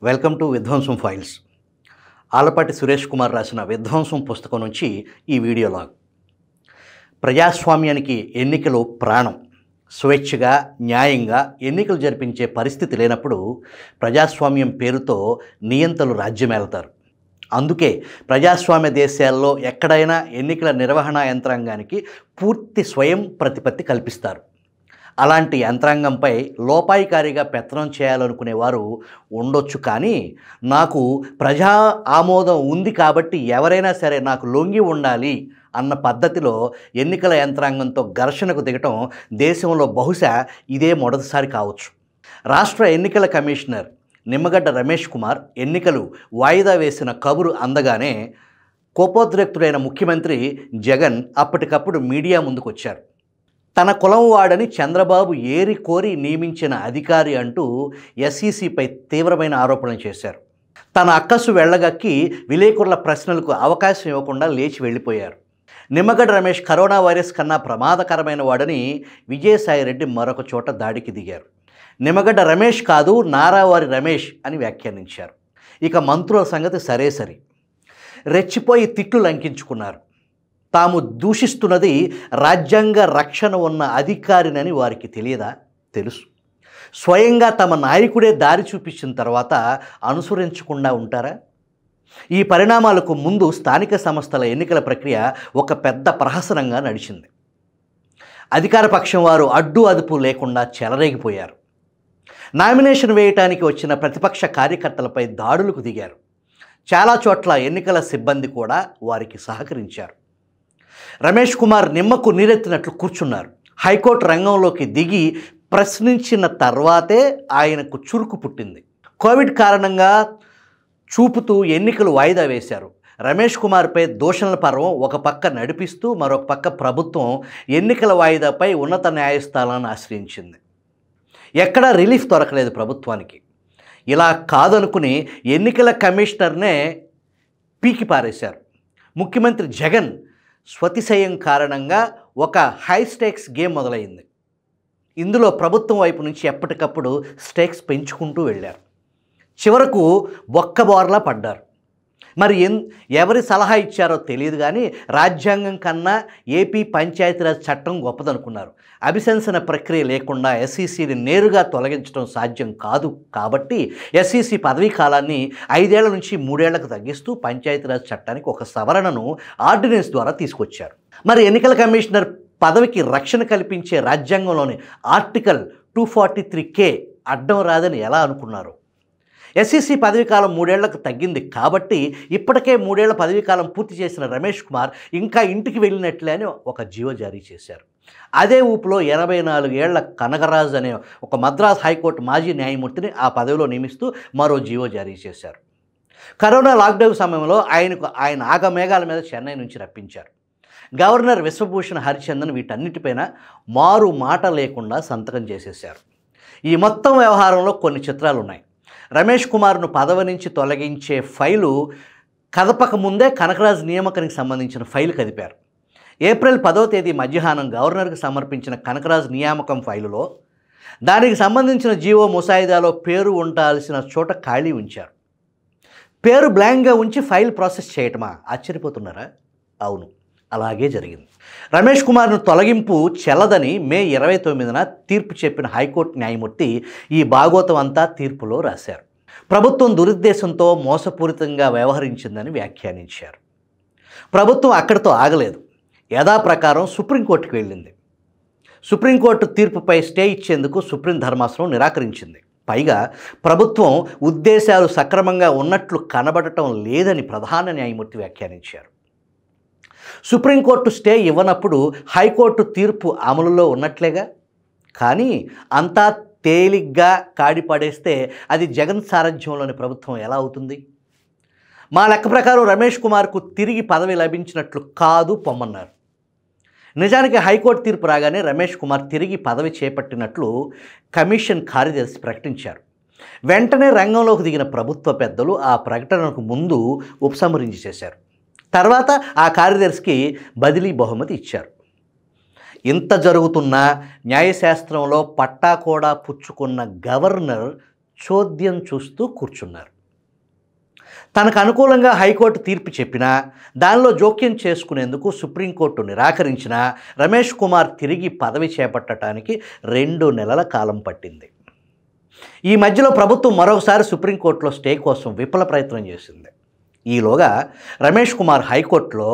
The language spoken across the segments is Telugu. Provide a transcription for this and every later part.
వెల్కమ్ టు విధ్వంసం ఫైల్స్. ఆలపాటి సురేష్ కుమార్ రాసిన విధ్వంసం పుస్తకం నుంచి ఈ వీడియో లాగ్. ప్రజాస్వామ్యానికి ఎన్నికలు ప్రాణం. స్వేచ్ఛగా న్యాయంగా ఎన్నికలు జరిపించే పరిస్థితి లేనప్పుడు ప్రజాస్వామ్యం పేరుతో నియంతలు రాజ్యమేళతారు. అందుకే ప్రజాస్వామ్య దేశాల్లో ఎక్కడైనా ఎన్నికల నిర్వహణ యంత్రాంగానికి పూర్తి స్వయం ప్రతిపత్తి కల్పిస్తారు. అలాంటి యంత్రాంగంపై లోపాయికారిగా పెత్తనం చేయాలనుకునేవారు ఉండొచ్చు, కానీ నాకు ప్రజా ఆమోదం ఉంది కాబట్టి ఎవరైనా సరే నాకు లొంగి ఉండాలి అన్న పద్ధతిలో ఎన్నికల యంత్రాంగంతో ఘర్షణకు దిగటం దేశంలో బహుశా ఇదే మొదటిసారి కావచ్చు. రాష్ట్ర ఎన్నికల కమిషనర్ నిమ్మగడ్డ రమేష్ కుమార్ ఎన్నికలు వాయిదా వేసిన కబురు అందగానే కోపోద్రిక్తుడైన ముఖ్యమంత్రి జగన్ అప్పటికప్పుడు మీడియా ముందుకొచ్చారు. తన కులం వాడని చంద్రబాబు ఏరి కోరి నియమించిన అధికారి అంటూ ఎస్ఈసిపై తీవ్రమైన ఆరోపణలు చేశారు. తన అక్కసు వెళ్ళగక్కి విలేకరుల ప్రశ్నలకు అవకాశం ఇవ్వకుండా లేచి వెళ్ళిపోయారు. నిమ్మగడ్డ రమేష్ కరోనా వైరస్ కన్నా ప్రమాదకరమైన వాడని విజయసాయిరెడ్డి మరొక చోట దాడికి దిగారు. నిమ్మగడ్డ రమేష్ కాదు, నారావారి రమేష్ అని వ్యాఖ్యానించారు. ఇక మంత్రుల సంగతి సరే రెచ్చిపోయి తిట్లు లంకించుకున్నారు. తాము దూషిస్తున్నది రాజ్యాంగ రక్షణ ఉన్న అధికారినని వారికి తెలియదా? తెలుసు. స్వయంగా తమ నాయకుడే దారి చూపించిన తర్వాత అనుసరించకుండా ఉంటారా? ఈ పరిణామాలకు ముందు స్థానిక సంస్థల ఎన్నికల ప్రక్రియ ఒక పెద్ద ప్రహసనంగా నడిచింది. అధికార పక్షం వారు అడ్డు అదుపు లేకుండా చెలరేగిపోయారు. నామినేషన్ వేయటానికి వచ్చిన ప్రతిపక్ష కార్యకర్తలపై దాడులకు దిగారు. చాలా చోట్ల ఎన్నికల సిబ్బంది కూడా వారికి సహకరించారు. రమేష్ కుమార్ నిమ్మకు నీరెత్తినట్లు కూర్చున్నారు. హైకోర్టు రంగంలోకి దిగి ప్రశ్నించిన తర్వాతే ఆయనకు చురుకు పుట్టింది. కోవిడ్ కారణంగా చూపుతూ ఎన్నికలు వాయిదా వేశారు. రమేష్ కుమార్పై దూషణల పర్వం ఒక పక్క నడిపిస్తూ మరొక పక్క ప్రభుత్వం ఎన్నికల వాయిదాపై ఉన్నత న్యాయస్థానాన్ని ఆశ్రయించింది. ఎక్కడా రిలీఫ్ దొరకలేదు ప్రభుత్వానికి. ఇలా కాదనుకుని ఎన్నికల కమిషనర్నే పీకి పారేశారు. ముఖ్యమంత్రి జగన్ స్వతిశయం కారణంగా ఒక హై స్టేక్స్ గేమ్ మొదలైంది. ఇందులో ప్రభుత్వం వైపు నుంచి ఎప్పటికప్పుడు స్టేక్స్ పెంచుకుంటూ వెళ్ళారు. చివరకు బొక్కబోర్లా పడ్డారు. మరి ఎవరి సలహా ఇచ్చారో తెలియదు, కానీ రాజ్యాంగం కన్నా ఏపీ పంచాయతీరాజ్ చట్టం గొప్పదనుకున్నారు. అభిశంసన ప్రక్రియ లేకుండా ఎస్ఈసిని నేరుగా తొలగించడం సాధ్యం కాదు. కాబట్టి ఎస్ఈసి పదవీ కాలాన్ని 5 ఏళ్ల నుంచి 3 ఏళ్లకు తగ్గిస్తూ పంచాయతీరాజ్ చట్టానికి ఒక సవరణను ఆర్డినెన్స్ ద్వారా తీసుకొచ్చారు. మరి ఎన్నికల కమిషనర్ పదవికి రక్షణ కల్పించే రాజ్యాంగంలోని ఆర్టికల్ 243K అడ్డం రాదని ఎలా అనుకున్నారు? ఎస్ఈసి పదవీకాలం 3 ఏళ్లకు తగ్గింది కాబట్టి ఇప్పటికే 3 ఏళ్ల పదవీకాలం పూర్తి చేసిన రమేష్ కుమార్ ఇంకా ఇంటికి వెళ్ళినట్లే అని ఒక జీవో జారీ చేశారు. అదే ఊపులో 84 ఏళ్ల కనగరాజ్ అనే ఒక మద్రాస్ హైకోర్టు మాజీ న్యాయమూర్తిని ఆ పదవిలో నియమిస్తూ మరో జీవో జారీ చేశారు. కరోనా లాక్డౌన్ సమయంలో ఆయన ఆగమేఘాల మీద చెన్నై నుంచి రప్పించారు. గవర్నర్ విశ్వభూషణ్ హరిచందన్ వీటన్నిటిపైన మారు మాట లేకుండా సంతకం చేసేశారు. ఈ మొత్తం వ్యవహారంలో కొన్ని చిత్రాలు ఉన్నాయి. రమేష్ కుమార్ను పదవి నుంచి తొలగించే ఫైలు కదపక ముందే కనకరాజ్ నియామకానికి సంబంధించిన ఫైలు కదిపారు. ఏప్రిల్ 10వ తేదీ మధ్యాహ్నం గవర్నర్కి సమర్పించిన కనకరాజ్ నియామకం ఫైలులో దానికి సంబంధించిన జీవో ముసాయిదాలో పేరు ఉండాల్సిన చోట ఖాళీ ఉంచారు. పేరు బ్లాంక్గా ఉంచి ఫైల్ ప్రాసెస్ చేయటమా? ఆశ్చర్యపోతున్నారా? అవును, అలాగే జరిగింది. రమేష్ కుమార్ను తొలగింపు చెల్లదని మే 29న తీర్పు చెప్పిన హైకోర్టు న్యాయమూర్తి ఈ భాగోతం అంతా తీర్పులో రాశారు. ప్రభుత్వం దురుద్దేశంతో మోసపూరితంగా వ్యవహరించిందని వ్యాఖ్యానించారు. ప్రభుత్వం అక్కడితో ఆగలేదు. యథాప్రకారం సుప్రీంకోర్టుకు వెళ్ళింది. సుప్రీంకోర్టు తీర్పుపై స్టే ఇచ్చేందుకు సుప్రీం ధర్మాసనం నిరాకరించింది. పైగా ప్రభుత్వం ఉద్దేశాలు సక్రమంగా ఉన్నట్లు కనబడటం లేదని ప్రధాన న్యాయమూర్తి వ్యాఖ్యానించారు. సుప్రీంకోర్టు స్టే ఇవ్వనప్పుడు హైకోర్టు తీర్పు అమలులో ఉన్నట్లేగా. కానీ అంతా తేలిగ్గా కాడిపడేస్తే అది జగన్ సారథ్యంలోని ప్రభుత్వం ఎలా అవుతుంది? మా లెక్క ప్రకారం రమేష్ కుమార్కు తిరిగి పదవి లభించినట్లు కాదు పొమ్మన్నారు. నిజానికి హైకోర్టు తీర్పు రాగానే రమేష్ కుమార్ తిరిగి పదవి చేపట్టినట్లు కమిషన్ కార్యదర్శి ప్రకటించారు. వెంటనే రంగంలోకి దిగిన ప్రభుత్వ పెద్దలు ఆ ప్రకటనకు ముందు ఉపసంహరించి చేశారు. తర్వాత ఆ కార్యదర్శికి బదిలీ బహుమతి ఇచ్చారు. ఇంత జరుగుతున్నా న్యాయశాస్త్రంలో పట్టా కూడా పుచ్చుకున్న గవర్నర్ చోద్యం చూస్తూ కూర్చున్నారు. తనకు అనుకూలంగా హైకోర్టు తీర్పు చెప్పినా, దానిలో జోక్యం చేసుకునేందుకు సుప్రీంకోర్టు నిరాకరించినా రమేష్ కుమార్ తిరిగి పదవి చేపట్టడానికి 2 నెలల కాలం పట్టింది. ఈ మధ్యలో ప్రభుత్వం మరొకసారి సుప్రీంకోర్టులో స్టే కోసం విఫల ప్రయత్నం చేసింది. ఈలోగా రమేష్ కుమార్ హైకోర్టులో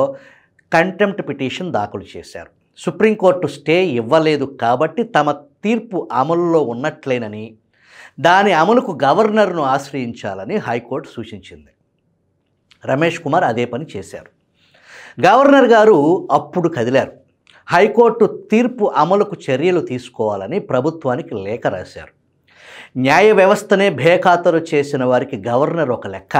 కంటెంప్ట్ పిటిషన్ దాఖలు చేశారు. సుప్రీంకోర్టు స్టే ఇవ్వలేదు కాబట్టి తమ తీర్పు అమలులో ఉన్నట్లేనని, దాని అమలుకు గవర్నర్ను ఆశ్రయించాలని హైకోర్టు సూచించింది. రమేష్ కుమార్ అదే పని చేశారు. గవర్నర్ గారు అప్పుడు కదిలారు. హైకోర్టు తీర్పు అమలుకు చర్యలు తీసుకోవాలని ప్రభుత్వానికి లేఖ రాశారు. న్యాయ వ్యవస్థనే బేఖాతరు చేసిన వారికి గవర్నర్ ఒక లెక్క.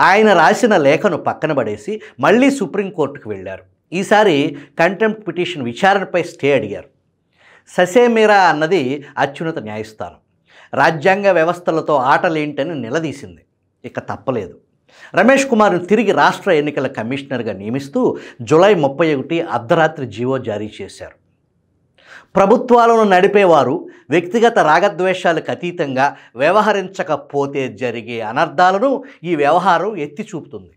ఆయన రాసిన లేఖను పక్కన పడేసి మళ్ళీ సుప్రీంకోర్టుకు వెళ్ళారు. ఈసారి కంటెంప్ట్ పిటిషన్ విచారణపై స్టే అడిగారు. ససేమిరా అన్నది అత్యున్నత న్యాయస్థానం. రాజ్యాంగ వ్యవస్థలతో ఆటలేంటని నిలదీసింది. ఇక తప్పలేదు. రమేష్ కుమార్ను తిరిగి రాష్ట్ర ఎన్నికల కమిషనర్గా నియమిస్తూ జూలై 31 అర్ధరాత్రి జీవో జారీ చేశారు. ప్రభుత్వాలను నడిపేవారు వ్యక్తిగత రాగద్వేషాలకు అతీతంగా వ్యవహరించకపోతే జరిగే అనర్థాలను ఈ వ్యవహారం ఎత్తి చూపుతుంది.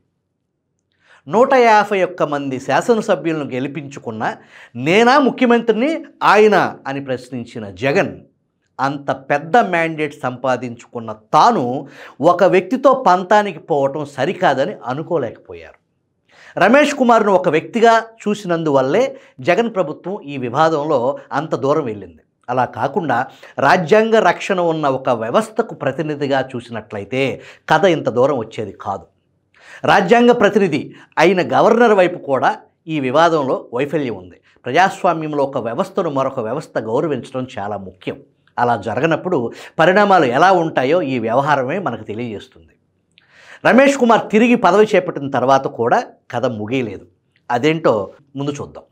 151 మంది శాసనసభ్యులను గెలిపించుకున్న నేనా ముఖ్యమంత్రిని ఆయన అని ప్రశ్నించిన జగన్ అంత పెద్ద మ్యాండేట్ సంపాదించుకున్న తాను ఒక వ్యక్తితో పంతానికి పోవటం సరికాదని అనుకోలేకపోయారు. రమేష్ కుమార్ను ఒక వ్యక్తిగా చూసినందువల్లే జగన్ ప్రభుత్వం ఈ వివాదంలో అంత దూరం వెళ్ళింది. అలా కాకుండా రాజ్యాంగ రక్షణ ఉన్న ఒక వ్యవస్థకు ప్రతినిధిగా చూసినట్లయితే కథ ఇంత దూరం వచ్చేది కాదు. రాజ్యాంగ ప్రతినిధి అయిన గవర్నర్ వైపు కూడా ఈ వివాదంలో వైఫల్యం ఉంది. ప్రజాస్వామ్యంలో ఒక వ్యవస్థను మరొక వ్యవస్థ గౌరవించడం చాలా ముఖ్యం. అలా జరగనప్పుడు పరిణామాలు ఎలా ఉంటాయో ఈ వ్యవహారమే మనకు తెలియజేస్తుంది. రమేష్ కుమార్ తిరిగి పదవి చేపట్టిన తర్వాత కూడా కథ ముగియలేదు. అదేంటో ముందు చూద్దాం.